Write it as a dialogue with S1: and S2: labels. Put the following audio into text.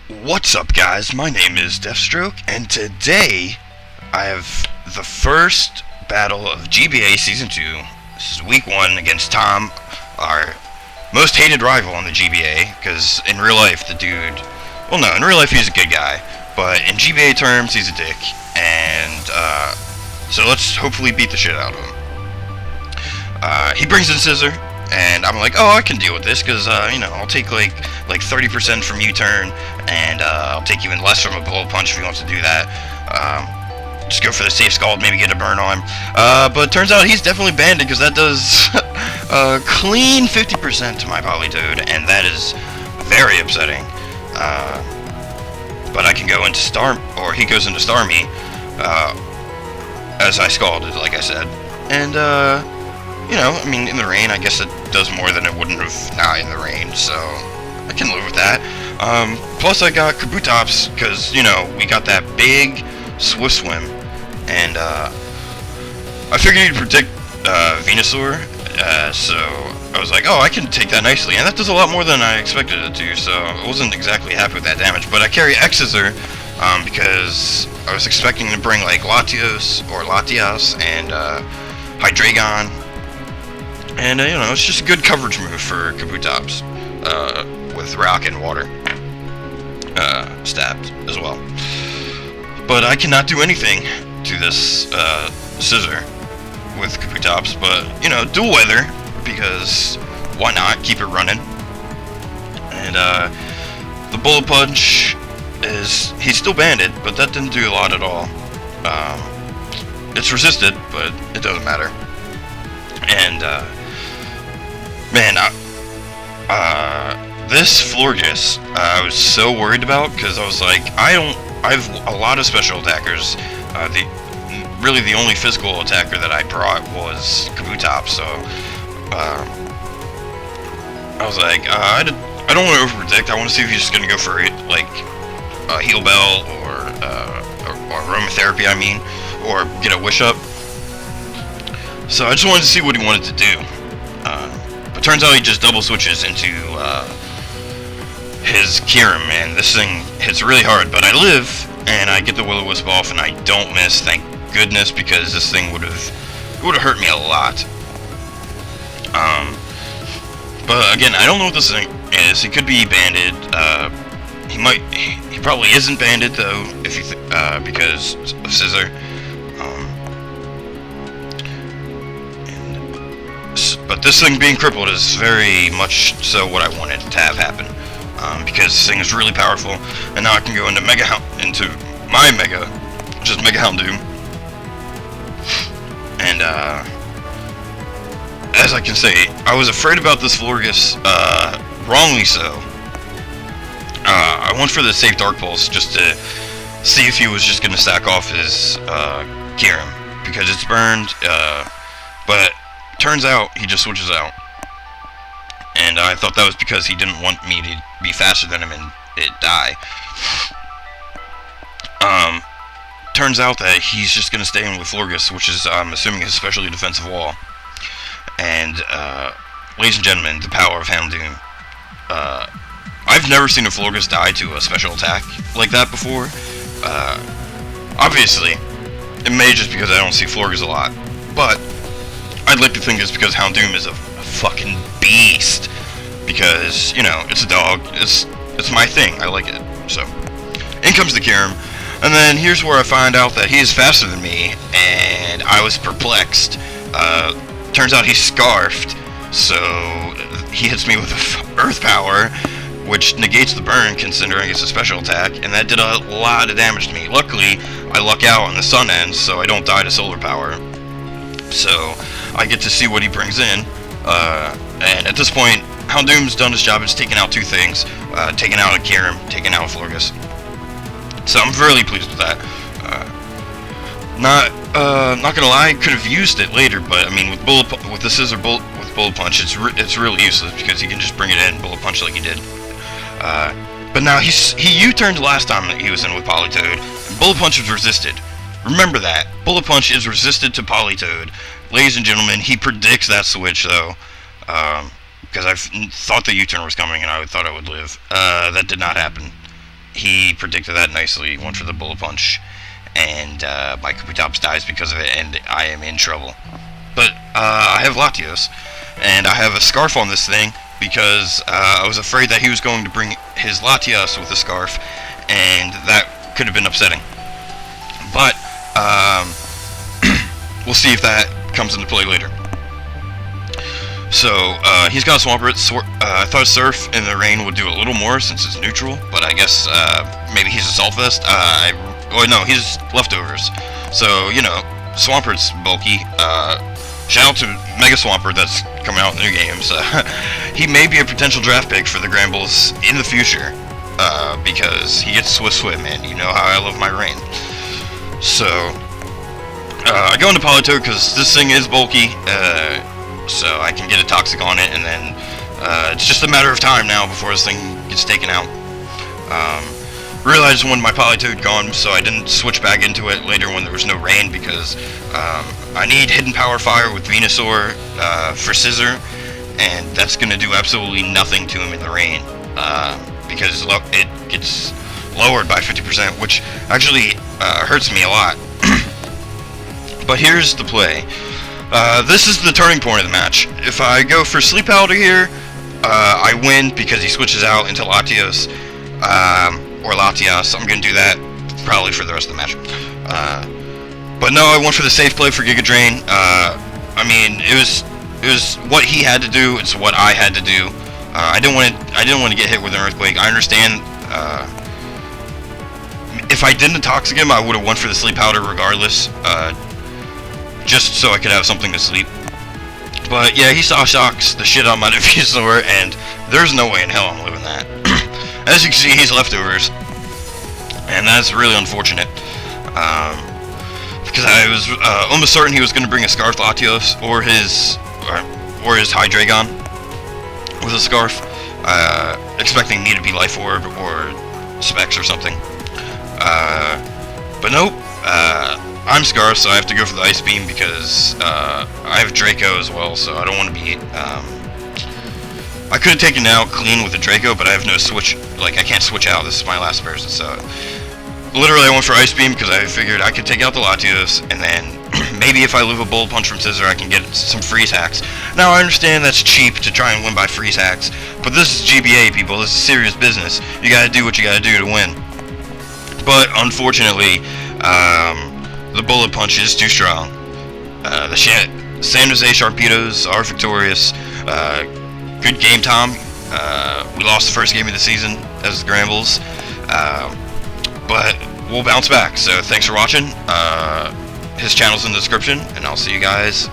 S1: What's up, guys? My name is Deafstroke, and today I have the first battle of GBA Season 2. This is Week 1 against Tom, our most hated rival in the GBA, because in real life, the dude... Well, no, in real life he's a good guy, but in GBA terms, he's a dick, and, so let's hopefully beat the shit out of him. He brings in Scissor, and I'm like, oh, I can deal with this, because, I'll take, like 30% from U-turn, and, I'll take even less from a bullet punch if he wants to do that. Just go for the safe scald, maybe get a burn on him. But it turns out he's definitely banded, because that does, clean 50% to my Polytoad, and that is very upsetting. But I can go into he goes into Starmie, as I scalded, like I said. And, in the rain, I guess it does more than it wouldn't have not in the rain, so I can live with that. Plus I got Kabutops, because, we got that big Swift Swim, and, I figured he'd predict, Venusaur, so I was like, oh, I can take that nicely, and that does a lot more than I expected it to, so I wasn't exactly happy with that damage, but I carry X-Scissor, because I was expecting to bring, like, Latios, and, Hydreigon, and, it's just a good coverage move for Kabutops, with Rock and Water, stabbed as well. But I cannot do anything to this, Scissor with Kabutops, but, dual weather, because why not, keep it running. And, the Bullet Punch he's still banded, but that didn't do a lot at all. It's resisted, but it doesn't matter. And, this Florges, I was so worried about, because I was like, I have a lot of special attackers. Really the only physical attacker that I brought was Kabutops, so, I was like, I don't want to overpredict. I want to see if he's just going to go for, like, Heal Bell, or Aromatherapy, or get a Wish Up. So I just wanted to see what he wanted to do. But turns out he just double switches into his Kyurem, and this thing hits really hard. But I live, and I get the Will-O-Wisp off, and I don't miss, thank goodness, because this thing would have hurt me a lot. But again, I don't know what this thing is. He could be banded. He probably isn't banded though, if you because of Scissor. But this thing being crippled is very much so what I wanted to have happen, because this thing is really powerful, and now I can go into my Mega, which is Mega Houndoom, and as I can say, I was afraid about this Florges, wrongly so. I went for the safe Dark Pulse just to see if he was just gonna stack off his Kyurem, because it's burned, but turns out he just switches out, and I thought that was because he didn't want me to be faster than him and it die. Turns out that he's just gonna stay in with Florges, which is, I'm assuming, his specialty defensive wall. And, ladies and gentlemen, the power of Houndoom. I've never seen a Florges die to a special attack like that before. Obviously, it may just because I don't see Florges a lot, but I'd like to think it's because Houndoom is a fucking beast. Because, it's a dog. It's my thing. I like it. So, in comes the Kyurem. And then here's where I find out that he is faster than me, and I was perplexed. Turns out he's Scarfed, so he hits me with Earth Power, which negates the burn considering it's a special attack, and that did a lot of damage to me. Luckily, I luck out on the Sun Ends, so I don't die to Solar Power. So, I get to see what he brings in, and at this point, Houndoom's done his job. It's taken out two things, taken out a Kyurem, taken out a Florges. So I'm really pleased with that. Not gonna lie, I could have used it later, but with the Scissor Bullet Punch, it's really useless because he can just bring it in, Bullet Punch like he did. But now he U-turned last time that he was in with Polytoad, and Bullet Punch was resisted. Remember that. Bullet Punch is resisted to Polytoad. Ladies and gentlemen, he predicts that switch though, because I thought the U-turn was coming and I thought I would live. That did not happen. he predicted that nicely, went for the bullet punch, and my Kabutops dies because of it, and I am in trouble. But I have Latios, and I have a Scarf on this thing because I was afraid that he was going to bring his Latios with a Scarf, and that could have been upsetting. But we'll see if that comes into play later. So, he's got a Swampert. I thought Surf in the rain would do a little more since it's neutral, but I guess maybe he's Assault Vest. No, he's Leftovers. So, you know, Swampert's bulky. Shout out to Mega Swampert that's coming out in the new games. He may be a potential draft pick for the Granbulls in the future, because he gets Swift Swim, and you know how I love my rain. So, I go into Politoed because this thing is bulky, so I can get a Toxic on it, and then it's just a matter of time now before this thing gets taken out. Realized when my Politoed gone, so I didn't switch back into it later when there was no rain, because I need Hidden Power Fire with Venusaur for Scissor, and that's going to do absolutely nothing to him in the rain, because it gets lowered by 50%, which actually hurts me a lot. But here's the play. This is the turning point of the match. If I go for Sleep Powder here, I win because he switches out into Latios, or Latias. I'm going to do that probably for the rest of the match. But no, I went for the safe play for Giga Drain. I mean, it was what he had to do. It's what I had to do. I didn't want to get hit with an Earthquake. I understand. If I didn't Toxic him, I would have went for the Sleep Powder regardless. Just so I could have something to sleep. But yeah, he Saw Shocks the shit out of my Diffusor, and there's no way in hell I'm living that. As you can see, he's Leftovers, and that's really unfortunate. Because I was almost certain he was going to bring a Scarf Latios or his Hydreigon with a Scarf, expecting me to be Life Orb or Specs or something. But nope. I'm Scarf, so I have to go for the Ice Beam because I have Draco as well, so I don't want to be... I could have taken out clean with the Draco, but I have no switch... Like, I can't switch out. This is my last person, so... Literally, I went for Ice Beam because I figured I could take out the Latios, and then maybe if I live a Bullet Punch from Scissor, I can get some Freeze Hacks. Now, I understand that's cheap to try and win by Freeze Hacks, but this is GBA, people. This is serious business. You gotta do what you gotta do to win. But, unfortunately, the Bullet Punch is too strong. The San Jose Sharpedos are victorious. Good game, Tom. We lost the first game of the season as the Granbulls. But we'll bounce back. So thanks for watching. His channel's in the description, and I'll see you guys